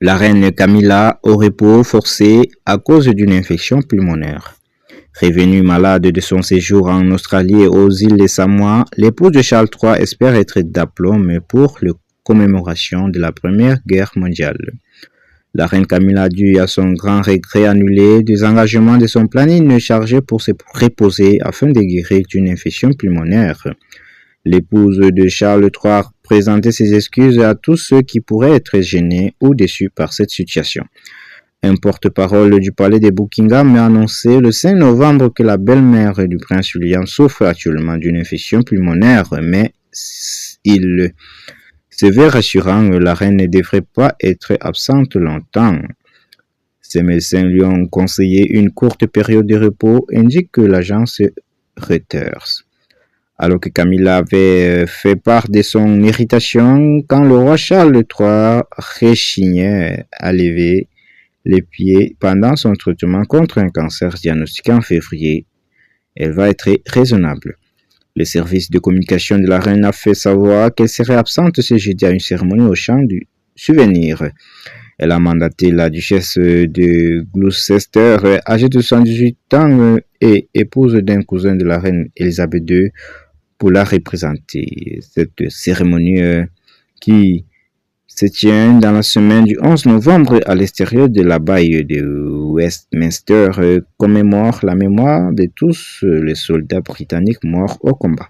La reine Camilla au repos forcé à cause d'une infection pulmonaire. Revenue malade de son séjour en Australie et aux îles de Samoa, l'épouse de Charles III espère être d'aplomb pour la commémoration de la Première Guerre mondiale. La reine Camilla a dû, à son grand regret, annuler des engagements de son planning chargé pour se reposer afin de guérir d'une infection pulmonaire. L'épouse de Charles III présentait ses excuses à tous ceux qui pourraient être gênés ou déçus par cette situation. Un porte-parole du palais de Buckingham a annoncé le 5 novembre que la belle-mère du prince William souffre actuellement d'une infection pulmonaire, mais il se veut rassurant, la reine ne devrait pas être absente longtemps. Ses médecins lui ont conseillé une courte période de repos, indique l'agence Reuters. Alors que Camilla avait fait part de son irritation quand le roi Charles III rechignait à lever les pieds pendant son traitement contre un cancer diagnostiqué en février, elle va être raisonnable. Le service de communication de la reine a fait savoir qu'elle serait absente ce jeudi à une cérémonie au champ du souvenir. Elle a mandaté la duchesse de Gloucester, âgée de 78 ans et épouse d'un cousin de la reine Elisabeth II, pour la représenter. Cette cérémonie qui se tient dans la semaine du 11 novembre à l'extérieur de l'abbaye de Westminster commémore la mémoire de tous les soldats britanniques morts au combat.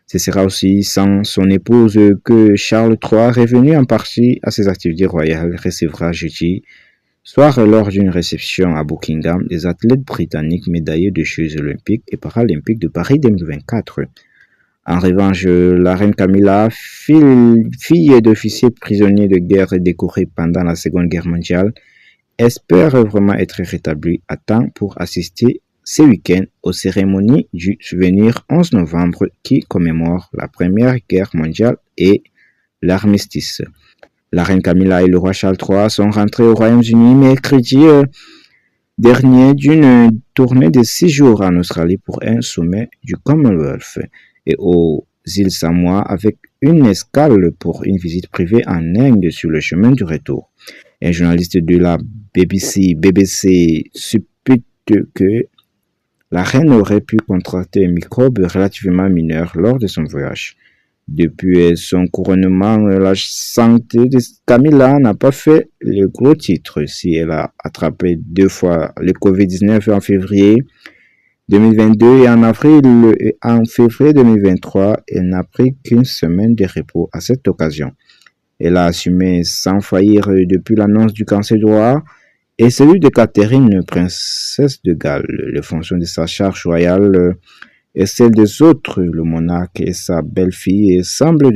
Ce sera aussi sans son épouse que Charles III, revenu en partie à ses activités royales, recevra jeudi soir lors d'une réception à Buckingham des athlètes britanniques médaillés de Jeux olympiques et paralympiques de Paris 2024. En revanche, la reine Camilla, fille d'officier prisonnier de guerre décoré pendant la Seconde Guerre mondiale, espère vraiment être rétablie à temps pour assister ce week-end aux cérémonies du souvenir 11 novembre qui commémore la Première Guerre mondiale et l'armistice. La reine Camilla et le roi Charles III sont rentrés au Royaume-Uni mercredi dernier d'une tournée de 6 jours en Australie pour un sommet du Commonwealth et aux îles Samoa avec une escale pour une visite privée en Inde sur le chemin du retour. Un journaliste de la BBC suppute que la reine aurait pu contracter un microbe relativement mineur lors de son voyage. Depuis son couronnement, la santé de Camilla n'a pas fait le gros titre. Si elle a attrapé 2 fois le Covid-19 en février 2022 et en février 2023, elle n'a pris qu'une semaine de repos à cette occasion. Elle a assumé sans faillir depuis l'annonce du cancer du roi et celui de Catherine, princesse de Galles. Les fonctions de sa charge royale et celle des autres, le monarque et sa belle-fille, semblent